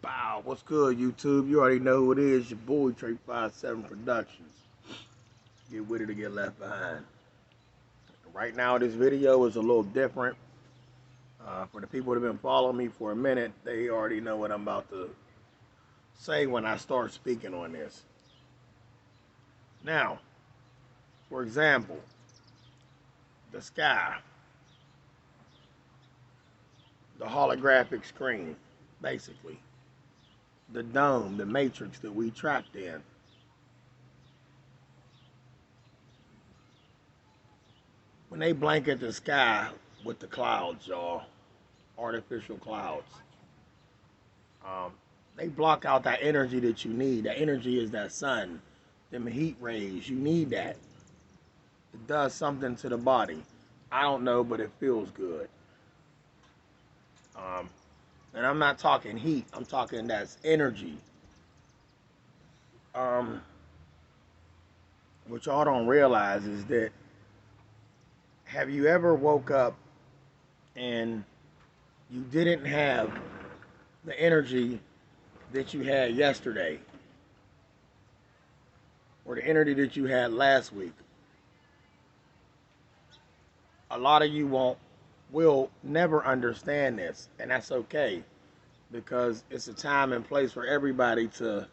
Bow, what's good, YouTube? You already know who it is. Your boy Trey 57 Productions. Get with it to get left behind. Right now, this video is a little different. For the people that have been following me for a minute, they already know what I'm about to say when I start speaking on this. Now, for example, the sky, the holographic screen, basically, the dome, the matrix that we trapped in. When they blanket the sky with the clouds, y'all, artificial clouds, um, they block out that energy that you need. That energy is that sun, them heat rays. You need that. It does something to the body. I don't know, but it feels good. Um, and I'm not talking heat. I'm talking that's energy. Um, what y'all don't realize is that, have you ever woke up and you didn't have the energy that you had yesterday, or the energy that you had last week? A lot of you will never understand this, and that's okay, because it's a time and place for everybody to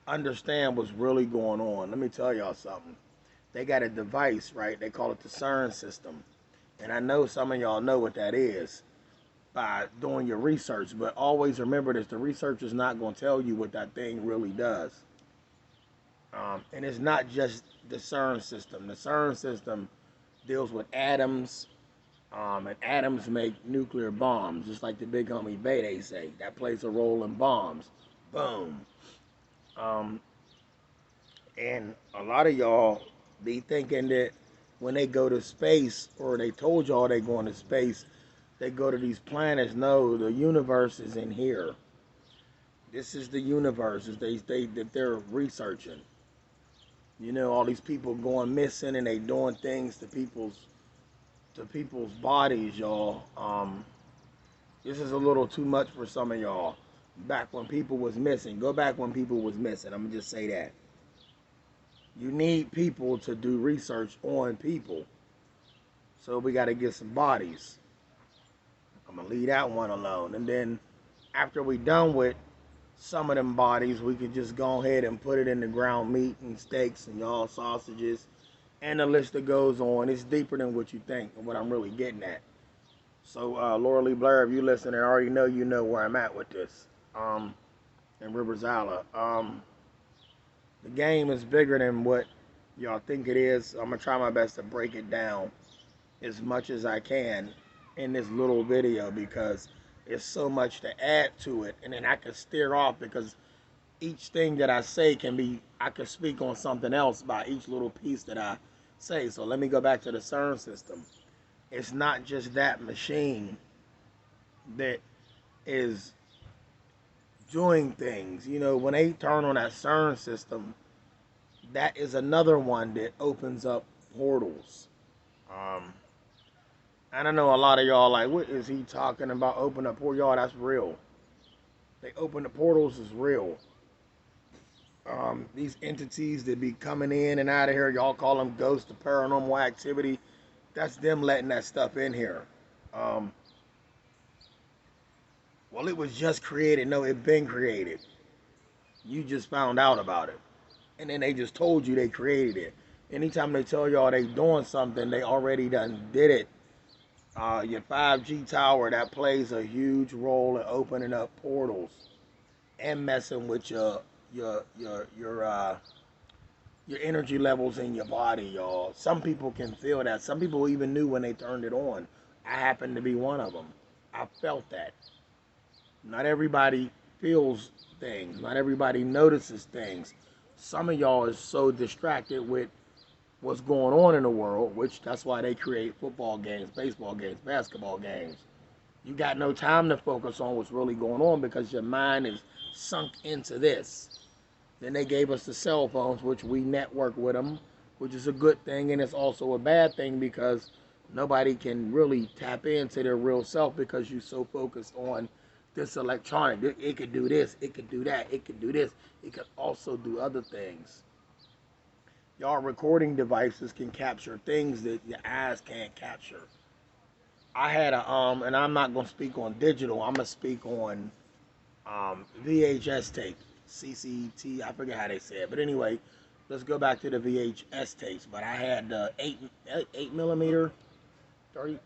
understand what's really going on. Let me tell y'all something. They got a device, right? They call it the CERN system. And I know some of y'all know what that is by doing your research, but always remember this: the research is not going to tell you what that thing really does. And it's not just the CERN system. The CERN system deals with atoms, and atoms make nuclear bombs, just like the big homie Bay say. That plays a role in bombs. Boom. Um, and a lot of y'all be thinking that when they go to space, or they told y'all they going to space, they go to these planets. No, the universe is in here. This is the universe that they're researching. You know, all these people going missing, and they doing things to people's bodies, y'all. This is a little too much for some of y'all. Back when people was missing, go back when people was missing. I'm gonna just say that. You need people to do research on people, so we got to get some bodies. I'm gonna leave that one alone, and then after we done with some of them bodies, we could just go ahead and put it in the ground meat and steaks and y'all sausages, and the list that goes on. It's deeper than what you think and what I'm really getting at. So, Laura Lee Blair, if you listen and already know, you know where I'm at with this. In Rivers Island. The game is bigger than what y'all think it is. I'm gonna try my best to break it down as much as I can in this little video, because it's so much to add to it, and then I can steer off, because each thing that I say I could speak on something else by each little piece that I say. So let me go back to the CERN system. It's not just that machine that is doing things. You know, when they turn on that CERN system, that is another one that opens up portals. Um, I don't know, a lot of y'all like, what is he talking about? Open up portals? Y'all, that's real. They open the portals is real. These entities that be coming in and out of here, y'all call them ghosts of paranormal activity. That's them letting that stuff in here. Um, well, it was just created. No, it been created. You just found out about it. And then they just told you they created it. Anytime they tell y'all they doing something, they already done did it. Your 5G tower, that plays a huge role in opening up portals and messing with your your energy levels in your body, y'all. Some people can feel that. Some people even knew when they turned it on. I happen to be one of them. I felt that. Not everybody feels things. Not everybody notices things. Some of y'all is so distracted with what's going on in the world, which that's why they create football games, baseball games, basketball games. You got no time to focus on what's really going on, because your mind is sunk into this. Then they gave us the cell phones, which we network with them, which is a good thing, and it's also a bad thing, because nobody can really tap into their real self, because you're so focused on this electronic. It could do this. It could do that. It could do this. It could also do other things. Y'all recording devices can capture things that your eyes can't capture. I had and I'm not gonna speak on digital. I'm gonna speak on VHS tape, CCT. I forget how they say it, but anyway, let's go back to the VHS tapes. But I had the 8 millimeter, 30.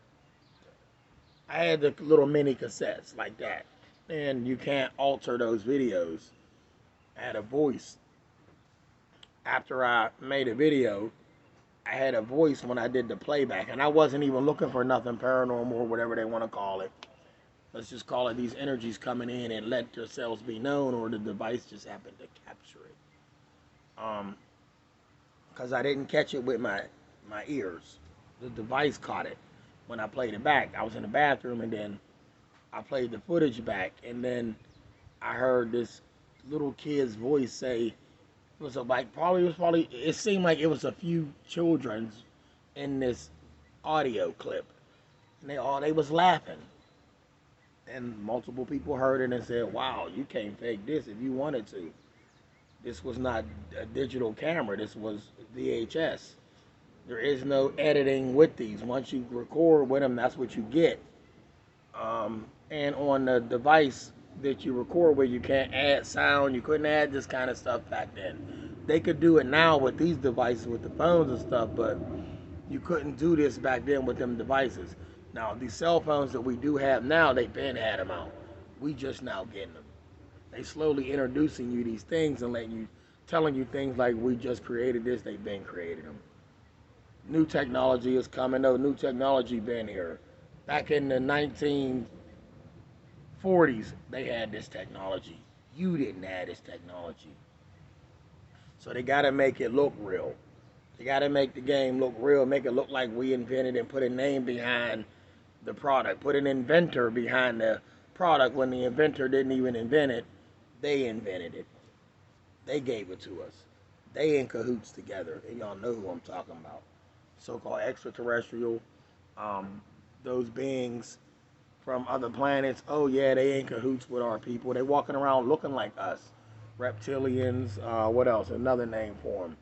I had the little mini cassettes like that, and you can't alter those videos. I had a voice after I made a video. I had a voice when I did the playback, and I wasn't even looking for nothing paranormal or whatever they want to call it. Let's just call it these energies coming in and let themselves be known, or the device just happened to capture it. Because I didn't catch it with my ears. The device caught it when I played it back. I was in the bathroom, and then I played the footage back, and then I heard this little kid's voice say, it was probably it seemed like it was a few children's in this audio clip, and they was laughing, and multiple people heard it and said, "Wow, you can't fake this if you wanted to. This was not a digital camera. This was VHS. There is no editing with these. Once you record with them, that's what you get. And on the device that you record with, you can't add sound. You couldn't add this kind of stuff back then. They could do it now with these devices, with the phones and stuff, but you couldn't do this back then with them devices. Now, these cell phones that we do have now, they've been had them out. We just now getting them. They slowly introducing you these things and telling you things like we just created this, they've been creating them. New technology is coming though. New technology been here. Back in the 1940s, they had this technology. You didn't have this technology. So they got to make it look real. They got to make the game look real, make it look like we invented and put a name behind the product, put an inventor behind the product when the inventor didn't even invent it. They invented it. They gave it to us. They in cahoots together, and y'all know who I'm talking about. So-called extraterrestrial, those beings from other planets. Oh yeah, they in cahoots with our people. They walking around looking like us. Reptilians. What else? Another name for them.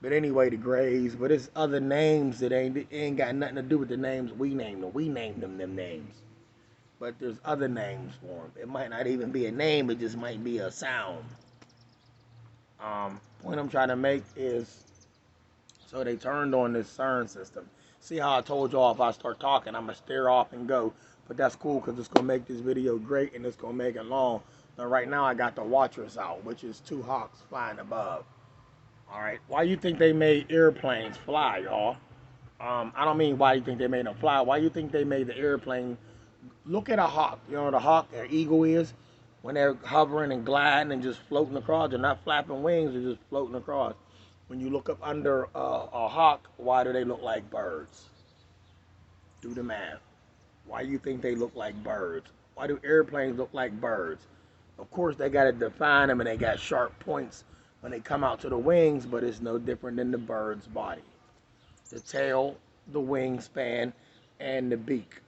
But anyway, the Greys. But it's other names that ain't got nothing to do with the names we named them. We named them names. But there's other names for them. It might not even be a name. It just might be a sound. Point I'm trying to make is, so they turned on this CERN system. See how I told y'all if I start talking, I'm going to stare off and go. But that's cool because it's going to make this video great and it's going to make it long. But right now I got the Watchers out, which is two hawks flying above. All right. Why you think they made airplanes fly, y'all? I don't mean why you think they made them fly. Why you think they made the airplane? Look at a hawk. You know what a hawk, their eagle is? When they're hovering and gliding and just floating across. They're not flapping wings. They're just floating across. When you look up under a hawk, why do they look like birds? Do the math. Why do you think they look like birds? Why do airplanes look like birds? Of course, they got to define them and they got sharp points when they come out to the wings, but it's no different than the bird's body. The tail, the wingspan, and the beak.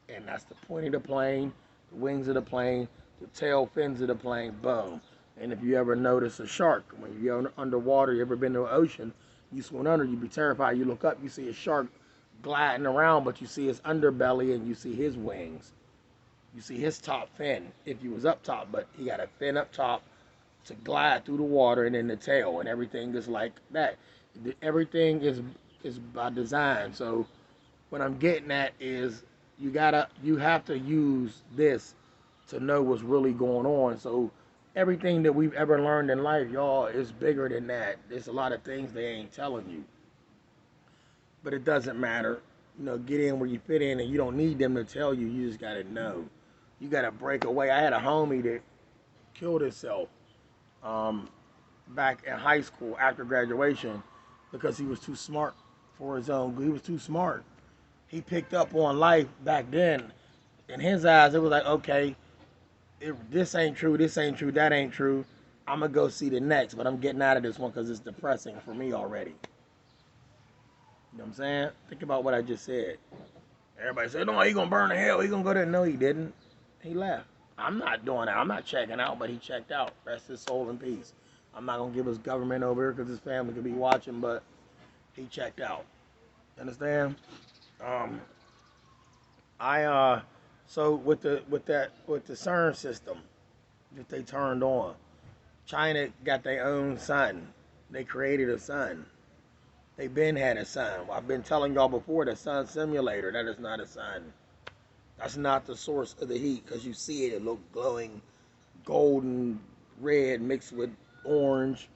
And that's the point of the plane, the wings of the plane, the tail fins of the plane, boom. And if you ever notice a shark, when you're underwater, you ever been to an ocean, you swim under, you be terrified. You look up, you see a shark gliding around, but you see his underbelly and you see his wings. You see his top fin if he was up top, but he got a fin up top to glide through the water, and then the tail, and everything is like that. Everything is by design. So what I'm getting at is you have to use this to know what's really going on. So everything that we've ever learned in life, y'all, is bigger than that. There's a lot of things they ain't telling you. But it doesn't matter. You know, get in where you fit in, and you don't need them to tell you. You just got to know. You got to break away. I had a homie that killed himself back in high school after graduation because he was too smart for his own. He was too smart. He picked up on life back then. In his eyes, it was like, okay, this ain't true, that ain't true. I'm going to go see the next, but I'm getting out of this one because it's depressing for me already. You know what I'm saying? Think about what I just said. Everybody said, no, he going to burn to hell. He going to go there. No, he didn't. He left. I'm not doing that. I'm not checking out, but he checked out. Rest his soul in peace. I'm not gonna give his government over here because his family could be watching, but he checked out. Understand? Um, I so with the CERN system that they turned on, China got their own sun. They created a sun. They been had a sun. I've been telling y'all before the sun simulator. That is not a sun. That's not the source of the heat because you see it. It look glowing, golden red mixed with orange,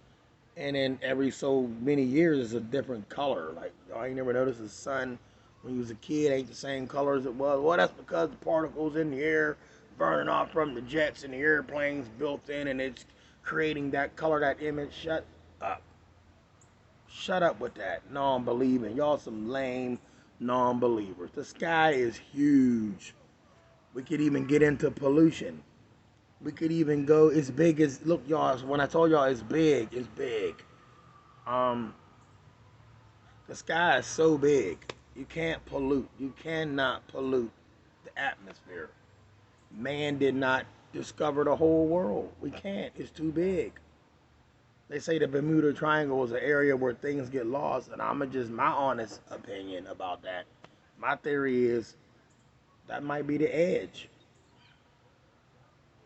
and then every so many years it's a different color. Like y'all ain't never noticed the sun when you was a kid ain't the same color as it was. Well, that's because the particles in the air burning off from the jets and the airplanes built in, and it's creating that color, that image. Shut up. Shut up with that non-believing. Y'all some lame non-believers. The sky is huge. We could even get into pollution. We could even go as big as look, y'all. When I told y'all it's big, it's big. Um, the sky is so big. You can't pollute. You cannot pollute the atmosphere. Man did not discover the whole world. We can't. It's too big. They say the Bermuda Triangle is an area where things get lost, and I'm just my honest opinion about that. My theory is that might be the edge.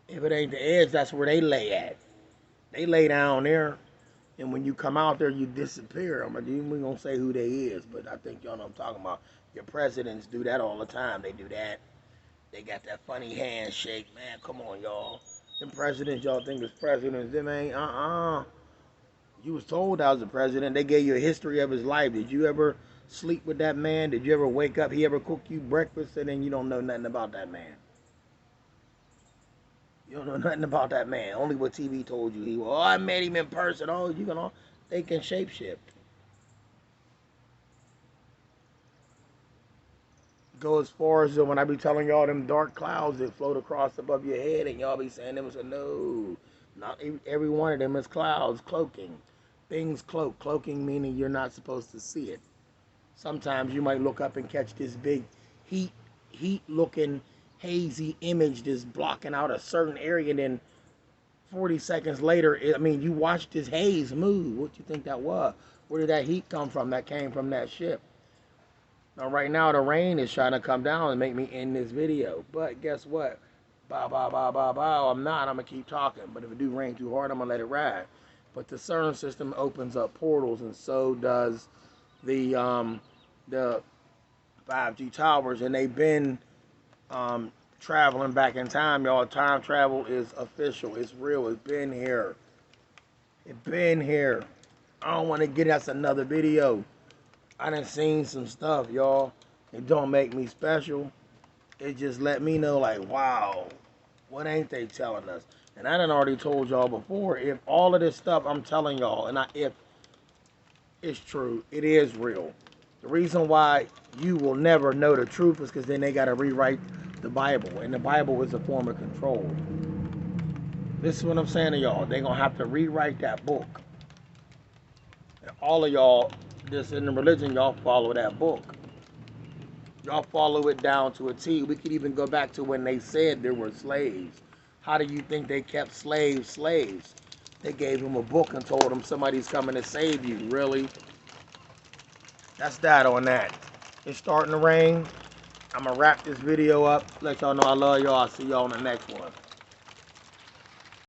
If it ain't the edge, that's where they lay at. They lay down there, and when you come out there, you disappear. We gonna say who they is, but I think y'all know what I'm talking about. Your presidents do that all the time. They do that. They got that funny handshake, man. Come on, y'all. Them presidents y'all think is presidents, them ain't. You was told I was the president. They gave you a history of his life. Did you ever sleep with that man? Did you ever wake up? He ever cook you breakfast, and then you don't know nothing about that man? You don't know nothing about that man. Only what TV told you. Oh, I met him in person. Oh, you can all. They can shapeshift. Go as far as when I be telling y'all them dark clouds that float across above your head, and y'all be saying them. So no, not every one of them is clouds cloaking. Things cloak. Cloaking meaning you're not supposed to see it. Sometimes you might look up and catch this big heat, looking hazy image that's blocking out a certain area, and then 40 seconds later, you watched this haze move. What you think that was? Where did that heat come from? That came from that ship. Now, right now, the rain is trying to come down and make me end this video. But guess what? Bow, bow, bow, bow, bow. I'm not. I'm going to keep talking. But if it do rain too hard, I'm going to let it ride. But the CERN system opens up portals, and so does the 5G towers. And they've been traveling back in time, y'all. Time travel is official. It's real. It's been here. It's been here. I don't want to get that's another video. I done seen some stuff, y'all. It don't make me special. It just let me know, like, wow, what ain't they telling us? And I done already told y'all before, if all of this stuff I'm telling y'all, if it's true, it is real. The reason why you will never know the truth is because then they got to rewrite the Bible. And the Bible is a form of control. This is what I'm saying to y'all. They're going to have to rewrite that book. And all of y'all, just in the religion, y'all follow that book. Y'all follow it down to a T. We could even go back to when they said there were slaves. How do you think they kept slaves? They gave them a book and told them somebody's coming to save you. Really? That's that on that. It's starting to rain. I'm going to wrap this video up. Let y'all know I love y'all. I'll see y'all on the next one.